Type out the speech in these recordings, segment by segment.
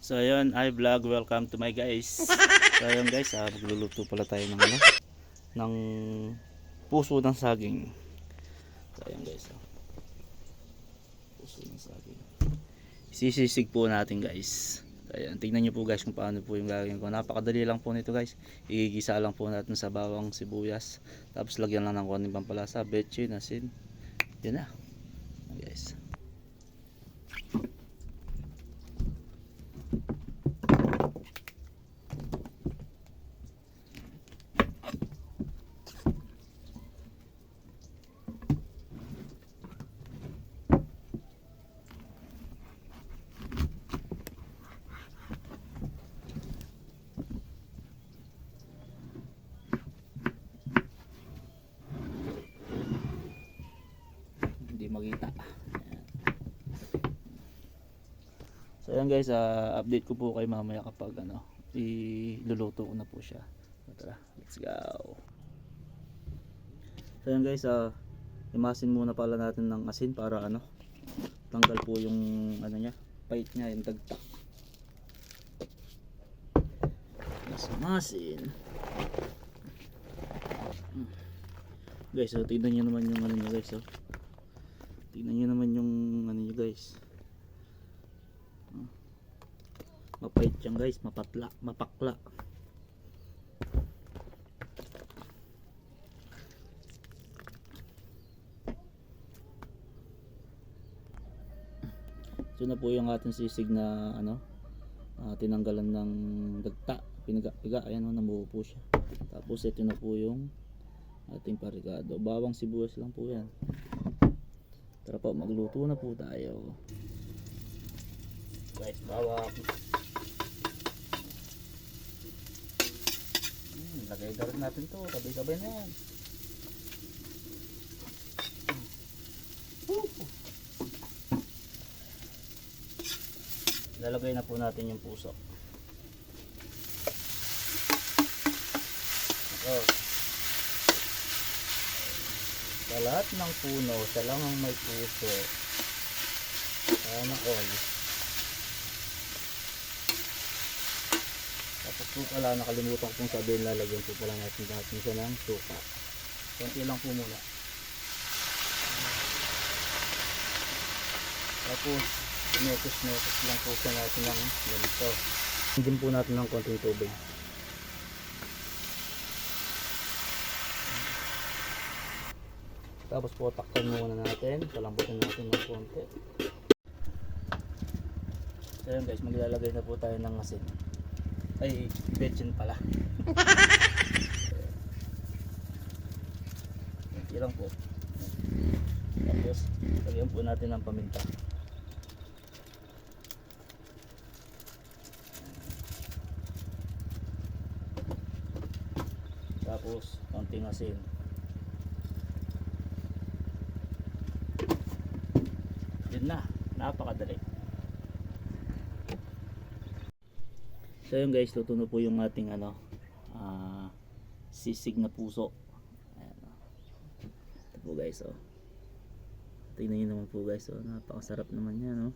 So ayun, hi vlog, welcome to my guys. So ayun guys, magluluto pala tayo ng ng puso ng saging. So ayun guys, puso ng saging. Sisisig po natin guys. So, ayun, tingnan niyo po guys kung paano po yung gagawin ko. Napakadali lang po nito guys. Igigisa lang po natin sa bawang sibuyas. Tapos lagyan lang ng konting pampalasa, betchin, asin. Yan na. Guys. Magita. Ayan. So ayan guys, update ko po kayo mamaya kapag iluluto ko na po siya. So, tara, let's go. So ayan guys, imasin muna pala natin ng asin para tanggal po yung niya, pait niya, yung dagta. Masin. Guys, so tignan niyo naman yung niya guys, oh. Tingnan nyo naman yung nyo guys. Mapait yan guys, mapakla. So na po yung ating sisig na tinanggalan ng dagta, piga, ayan namuo po siya. Tapos ito na po yung ating parigado. Bawang sibuyas lang po yan. Tara po, magluto na po tayo. Guys, bawang. Lagay na rin natin to, sabay-sabay na yan. Lalagay na po natin yung puso. Sa lahat ng puno, siya lang ang may puso. Sana all. Tapos po pala, nakalimutan ko pong sabihin, lalagyan po pala natin siya ng suka. Konti lang po muna. Tapos, metos lang po siya natin ng ganito. Hindi po natin ng konting tubig. Tapos po takpan muna natin, palambutin natin ng konti. So yun guys, maglalagay na po tayo ng asin. Ay, betchin pala. Kunti lang po. Tapos lagyan po natin ng paminta. Tapos konting asin. Na, napakadali. So yun guys, luto na po yung ating sisig na puso. Ayan, ito po guys, oh. Tingnan nyo naman po guys, oh. Napakasarap naman yan, oh.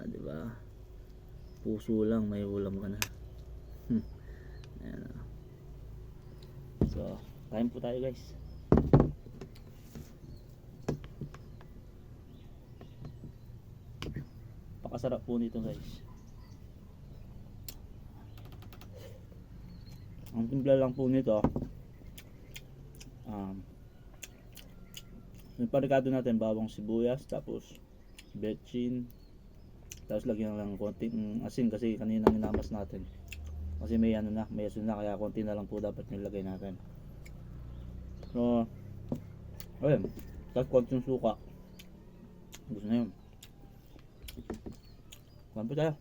Diba? Puso lang, may ulam ka na. Ayan, oh. So, kain po tayo guys. Napakasarap po nito guys. Ang timpla lang po nito, yung parikado natin, bawang sibuyas, tapos betchin, tapos lagyan lang ng konting asin kasi kanina minamas natin. Kasi may may asin na, kaya konti na lang po dapat nilagay natin. So, ayun, tapos konting suka. Gusto na yun. Kumain po tayo.